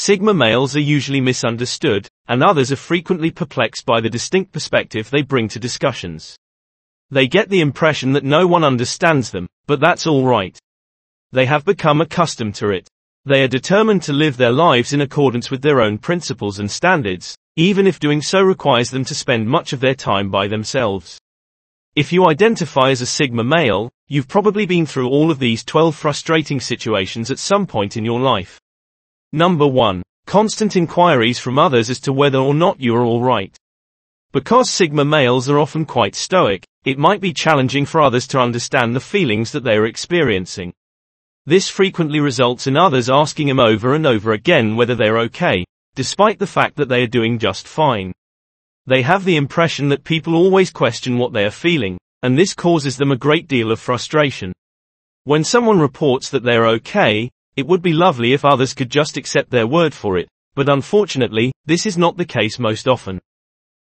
Sigma males are usually misunderstood, and others are frequently perplexed by the distinct perspective they bring to discussions. They get the impression that no one understands them, but that's all right. They have become accustomed to it. They are determined to live their lives in accordance with their own principles and standards, even if doing so requires them to spend much of their time by themselves. If you identify as a Sigma male, you've probably been through all of these 12 frustrating situations at some point in your life. Number 1. Constant inquiries from others as to whether or not you are alright. Because Sigma males are often quite stoic, it might be challenging for others to understand the feelings that they are experiencing. This frequently results in others asking them over and over again whether they are okay, despite the fact that they are doing just fine. They have the impression that people always question what they are feeling, and this causes them a great deal of frustration. When someone reports that they are okay, it would be lovely if others could just accept their word for it, but unfortunately, this is not the case most often.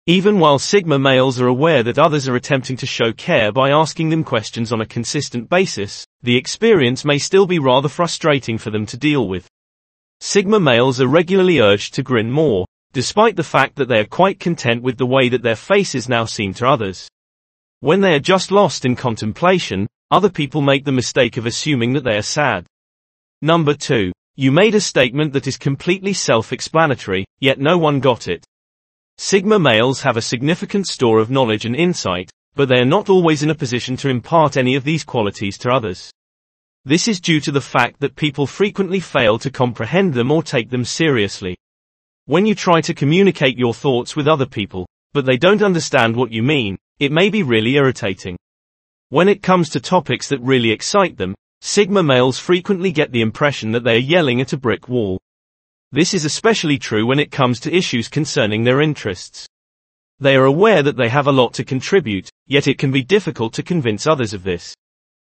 Even while Sigma males are aware that others are attempting to show care by asking them questions on a consistent basis, the experience may still be rather frustrating for them to deal with. Sigma males are regularly urged to grin more, despite the fact that they are quite content with the way that their face is now seen to others. When they are just lost in contemplation, other people make the mistake of assuming that they are sad. Number 2. You made a statement that is completely self-explanatory, yet no one got it. Sigma males have a significant store of knowledge and insight, but they are not always in a position to impart any of these qualities to others. This is due to the fact that people frequently fail to comprehend them or take them seriously. When you try to communicate your thoughts with other people, but they don't understand what you mean, it may be really irritating. When it comes to topics that really excite them, Sigma males frequently get the impression that they are yelling at a brick wall. This is especially true when it comes to issues concerning their interests. They are aware that they have a lot to contribute, yet it can be difficult to convince others of this.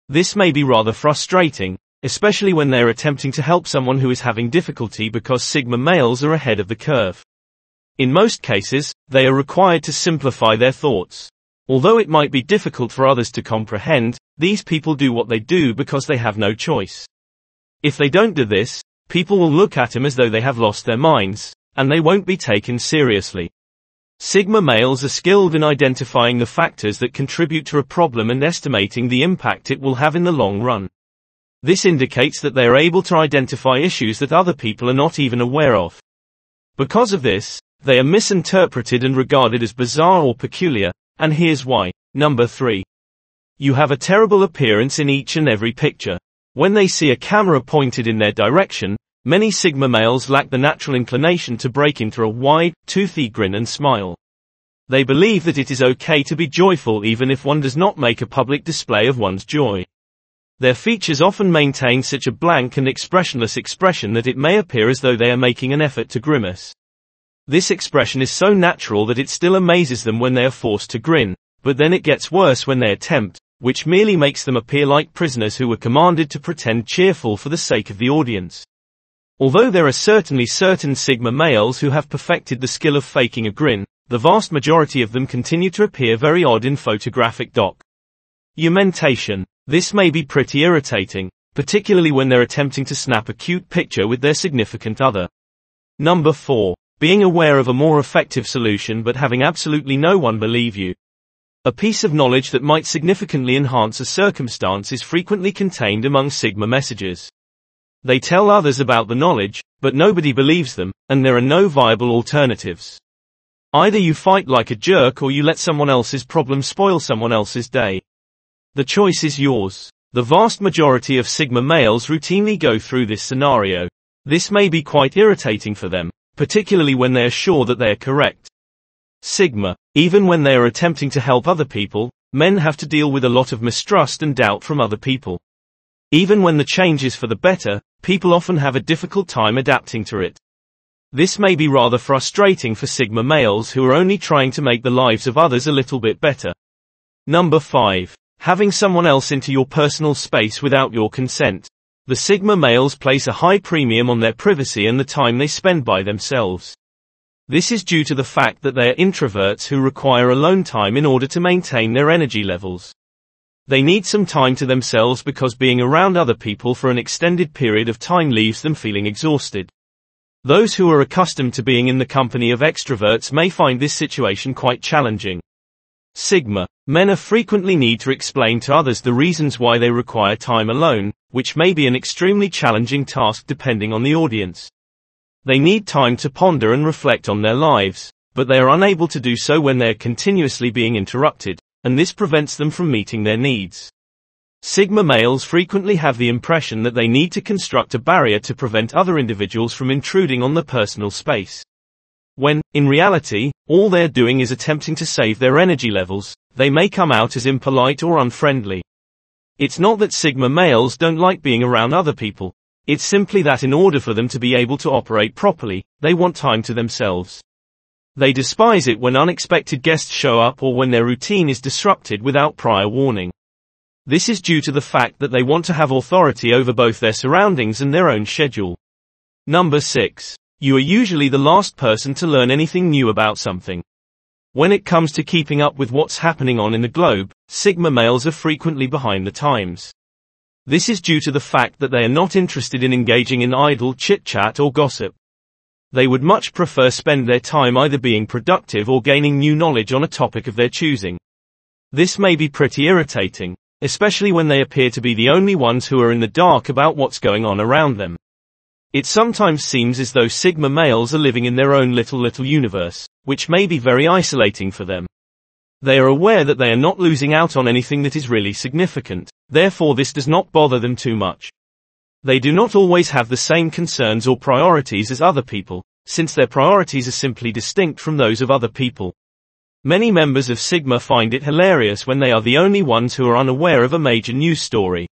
This may be rather frustrating, especially when they are attempting to help someone who is having difficulty because Sigma males are ahead of the curve. In most cases, they are required to simplify their thoughts. Although it might be difficult for others to comprehend, these people do what they do because they have no choice. If they don't do this, people will look at them as though they have lost their minds, and they won't be taken seriously. Sigma males are skilled in identifying the factors that contribute to a problem and estimating the impact it will have in the long run. This indicates that they are able to identify issues that other people are not even aware of. Because of this, they are misinterpreted and regarded as bizarre or peculiar, and here's why. Number 3. You have a terrible appearance in each and every picture. When they see a camera pointed in their direction, many Sigma males lack the natural inclination to break into a wide, toothy grin and smile. They believe that it is okay to be joyful even if one does not make a public display of one's joy. Their features often maintain such a blank and expressionless expression that it may appear as though they are making an effort to grimace. This expression is so natural that it still amazes them when they are forced to grin, but then it gets worse when they attempt, which merely makes them appear like prisoners who were commanded to pretend cheerful for the sake of the audience. Although there are certainly certain Sigma males who have perfected the skill of faking a grin, the vast majority of them continue to appear very odd in photographic documentation. This may be pretty irritating, particularly when they're attempting to snap a cute picture with their significant other. Number 4. Being aware of a more effective solution but having absolutely no one believe you. A piece of knowledge that might significantly enhance a circumstance is frequently contained among Sigma messages. They tell others about the knowledge, but nobody believes them, and there are no viable alternatives. Either you fight like a jerk or you let someone else's problem spoil someone else's day. The choice is yours. The vast majority of Sigma males routinely go through this scenario. This may be quite irritating for them, particularly when they are sure that they are correct. Sigma, even when they are attempting to help other people, men have to deal with a lot of mistrust and doubt from other people. Even when the change is for the better, people often have a difficult time adapting to it. This may be rather frustrating for Sigma males who are only trying to make the lives of others a little bit better. Number 5. Having someone else into your personal space without your consent. The Sigma males place a high premium on their privacy and the time they spend by themselves. This is due to the fact that they are introverts who require alone time in order to maintain their energy levels. They need some time to themselves because being around other people for an extended period of time leaves them feeling exhausted. Those who are accustomed to being in the company of extroverts may find this situation quite challenging. Sigma men are frequently need to explain to others the reasons why they require time alone, which may be an extremely challenging task depending on the audience. They need time to ponder and reflect on their lives, but they are unable to do so when they are continuously being interrupted, and this prevents them from meeting their needs. Sigma males frequently have the impression that they need to construct a barrier to prevent other individuals from intruding on their personal space. When, in reality, all they're doing is attempting to save their energy levels, they may come out as impolite or unfriendly. It's not that Sigma males don't like being around other people. It's simply that in order for them to be able to operate properly, they want time to themselves. They despise it when unexpected guests show up or when their routine is disrupted without prior warning. This is due to the fact that they want to have authority over both their surroundings and their own schedule. Number 6. You are usually the last person to learn anything new about something. When it comes to keeping up with what's happening in the globe, Sigma males are frequently behind the times. This is due to the fact that they are not interested in engaging in idle chit-chat or gossip. They would much prefer spend their time either being productive or gaining new knowledge on a topic of their choosing. This may be pretty irritating, especially when they appear to be the only ones who are in the dark about what's going on around them. It sometimes seems as though Sigma males are living in their own little universe, which may be very isolating for them. They are aware that they are not losing out on anything that is really significant, therefore this does not bother them too much. They do not always have the same concerns or priorities as other people, since their priorities are simply distinct from those of other people. Many members of Sigma find it hilarious when they are the only ones who are unaware of a major news story.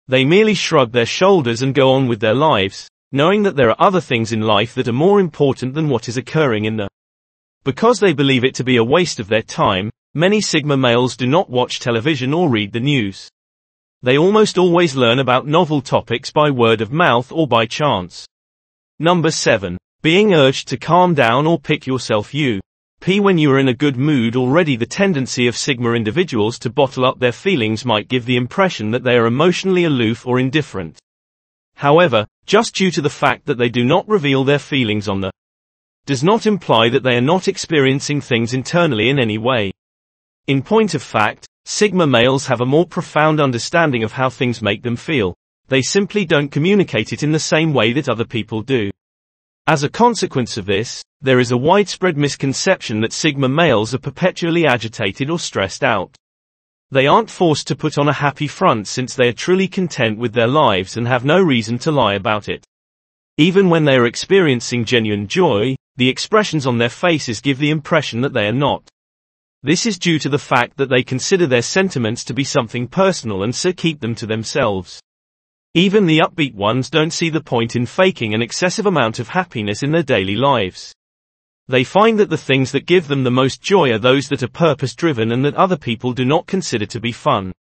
They merely shrug their shoulders and go on with their lives, knowing that there are other things in life that are more important than what is occurring in the. Because they believe it to be a waste of their time, many Sigma males do not watch television or read the news. They almost always learn about novel topics by word of mouth or by chance. Number 7. Being urged to calm down or pick yourself up. When you are in a good mood already, the tendency of Sigma individuals to bottle up their feelings might give the impression that they are emotionally aloof or indifferent. However, just due to the fact that they do not reveal their feelings does not imply that they are not experiencing things internally in any way. In point of fact, Sigma males have a more profound understanding of how things make them feel. They simply don't communicate it in the same way that other people do. As a consequence of this, there is a widespread misconception that Sigma males are perpetually agitated or stressed out. They aren't forced to put on a happy front since they are truly content with their lives and have no reason to lie about it. Even when they are experiencing genuine joy, the expressions on their faces give the impression that they are not. This is due to the fact that they consider their sentiments to be something personal and so keep them to themselves. Even the upbeat ones don't see the point in faking an excessive amount of happiness in their daily lives. They find that the things that give them the most joy are those that are purpose-driven and that other people do not consider to be fun.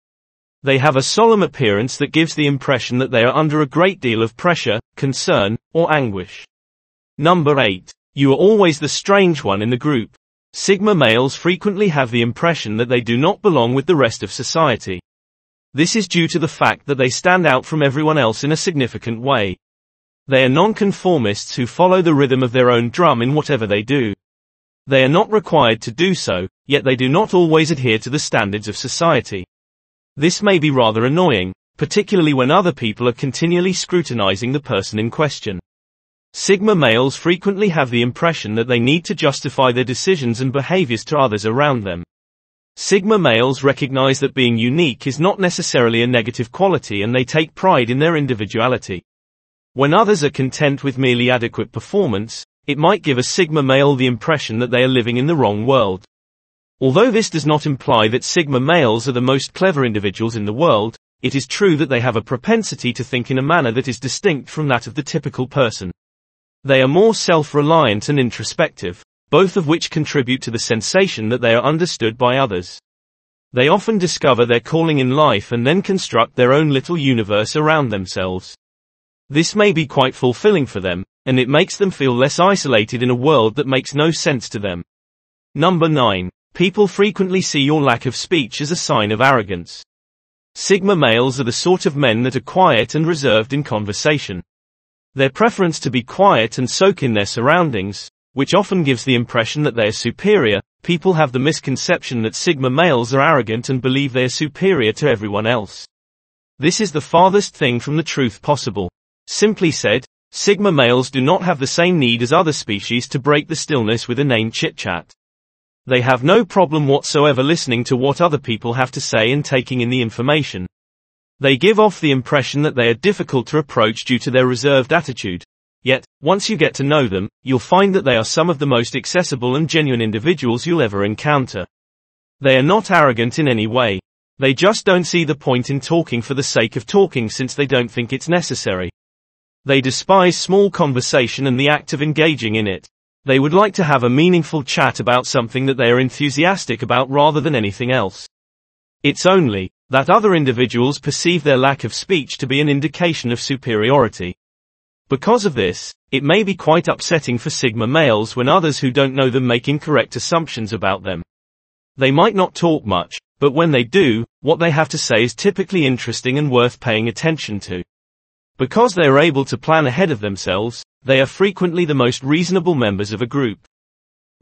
They have a solemn appearance that gives the impression that they are under a great deal of pressure, concern, or anguish. Number 8. You are always the strange one in the group. Sigma males frequently have the impression that they do not belong with the rest of society. This is due to the fact that they stand out from everyone else in a significant way. They are nonconformists who follow the rhythm of their own drum in whatever they do. They are not required to do so, yet they do not always adhere to the standards of society. This may be rather annoying, particularly when other people are continually scrutinizing the person in question. Sigma males frequently have the impression that they need to justify their decisions and behaviors to others around them. Sigma males recognize that being unique is not necessarily a negative quality and they take pride in their individuality. When others are content with merely adequate performance, it might give a Sigma male the impression that they are living in the wrong world. Although this does not imply that Sigma males are the most clever individuals in the world, it is true that they have a propensity to think in a manner that is distinct from that of the typical person. They are more self-reliant and introspective, both of which contribute to the sensation that they are understood by others. They often discover their calling in life and then construct their own little universe around themselves. This may be quite fulfilling for them, and it makes them feel less isolated in a world that makes no sense to them. Number 9. People frequently see your lack of speech as a sign of arrogance. Sigma males are the sort of men that are quiet and reserved in conversation. Their preference to be quiet and soak in their surroundings, which often gives the impression that they are superior. People have the misconception that Sigma males are arrogant and believe they are superior to everyone else. This is the farthest thing from the truth possible. Simply said, Sigma males do not have the same need as other species to break the stillness with inane chit-chat. They have no problem whatsoever listening to what other people have to say and taking in the information. They give off the impression that they are difficult to approach due to their reserved attitude. Yet, once you get to know them, you'll find that they are some of the most accessible and genuine individuals you'll ever encounter. They are not arrogant in any way. They just don't see the point in talking for the sake of talking since they don't think it's necessary. They despise small conversation and the act of engaging in it. They would like to have a meaningful chat about something that they are enthusiastic about rather than anything else. It's only that other individuals perceive their lack of speech to be an indication of superiority. Because of this, it may be quite upsetting for Sigma males when others who don't know them make incorrect assumptions about them. They might not talk much, but when they do, what they have to say is typically interesting and worth paying attention to. Because they are able to plan ahead of themselves, they are frequently the most reasonable members of a group.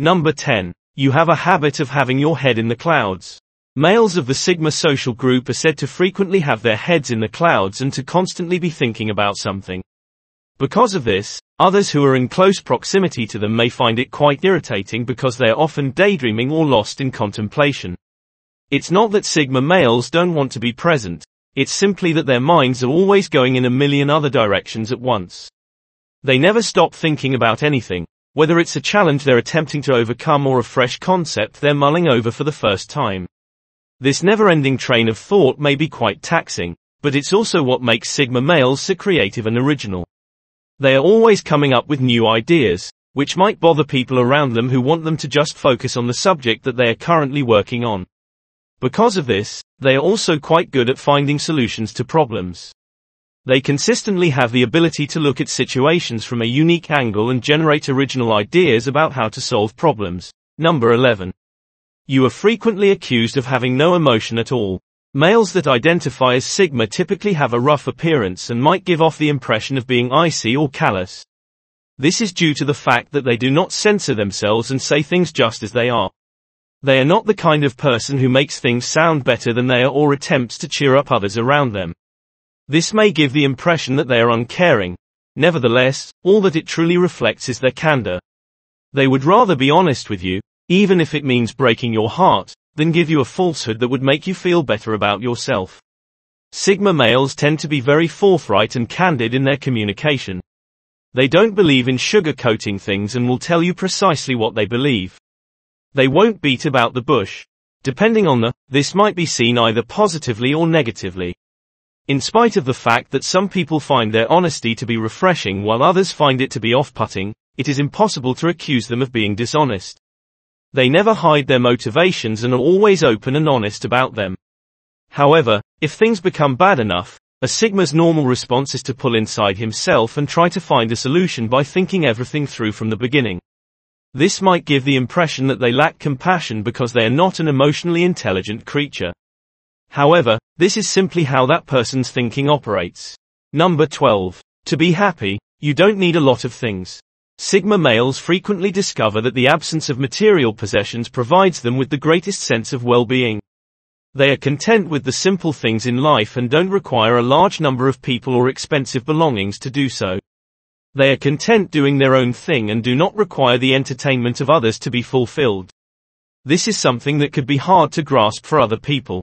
Number 10. You have a habit of having your head in the clouds. Males of the Sigma social group are said to frequently have their heads in the clouds and to constantly be thinking about something. Because of this, others who are in close proximity to them may find it quite irritating because they are often daydreaming or lost in contemplation. It's not that Sigma males don't want to be present, it's simply that their minds are always going in a million other directions at once. They never stop thinking about anything, whether it's a challenge they're attempting to overcome or a fresh concept they're mulling over for the first time. This never-ending train of thought may be quite taxing, but it's also what makes Sigma males so creative and original. They are always coming up with new ideas, which might bother people around them who want them to just focus on the subject that they are currently working on. Because of this, they are also quite good at finding solutions to problems. They consistently have the ability to look at situations from a unique angle and generate original ideas about how to solve problems. Number 11. You are frequently accused of having no emotion at all. Males that identify as Sigma typically have a rough appearance and might give off the impression of being icy or callous. This is due to the fact that they do not censor themselves and say things just as they are. They are not the kind of person who makes things sound better than they are or attempts to cheer up others around them. This may give the impression that they are uncaring. Nevertheless, all that it truly reflects is their candor. They would rather be honest with you, even if it means breaking your heart, than give you a falsehood that would make you feel better about yourself. Sigma males tend to be very forthright and candid in their communication. They don't believe in sugarcoating things and will tell you precisely what they believe. They won't beat about the bush. Depending on this might be seen either positively or negatively. In spite of the fact that some people find their honesty to be refreshing while others find it to be off-putting, it is impossible to accuse them of being dishonest. They never hide their motivations and are always open and honest about them. However, if things become bad enough, a Sigma's normal response is to pull inside himself and try to find a solution by thinking everything through from the beginning. This might give the impression that they lack compassion because they are not an emotionally intelligent creature. However, this is simply how that person's thinking operates. Number 12. To be happy, you don't need a lot of things. Sigma males frequently discover that the absence of material possessions provides them with the greatest sense of well-being. They are content with the simple things in life and don't require a large number of people or expensive belongings to do so. They are content doing their own thing and do not require the entertainment of others to be fulfilled. This is something that could be hard to grasp for other people.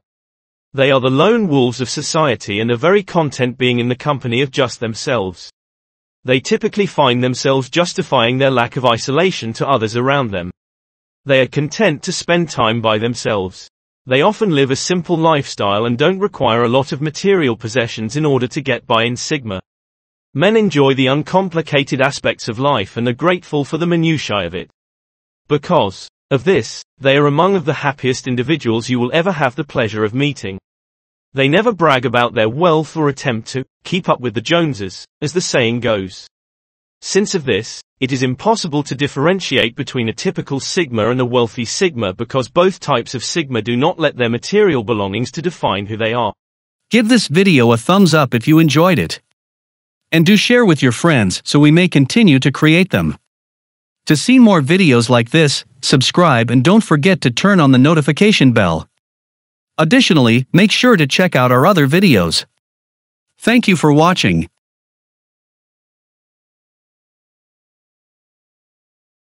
They are the lone wolves of society and are very content being in the company of just themselves. They typically find themselves justifying their lack of isolation to others around them. They are content to spend time by themselves. They often live a simple lifestyle and don't require a lot of material possessions in order to get by in Sigma. Men enjoy the uncomplicated aspects of life and are grateful for the minutiae of it. Because of this, they are among the happiest individuals you will ever have the pleasure of meeting. They never brag about their wealth or attempt to keep up with the Joneses, as the saying goes. Since of this, it is impossible to differentiate between a typical Sigma and a wealthy Sigma because both types of Sigma do not let their material belongings to define who they are. Give this video a thumbs up if you enjoyed it. And do share with your friends so we may continue to create them. To see more videos like this, subscribe and don't forget to turn on the notification bell. Additionally, make sure to check out our other videos. Thank you for watching.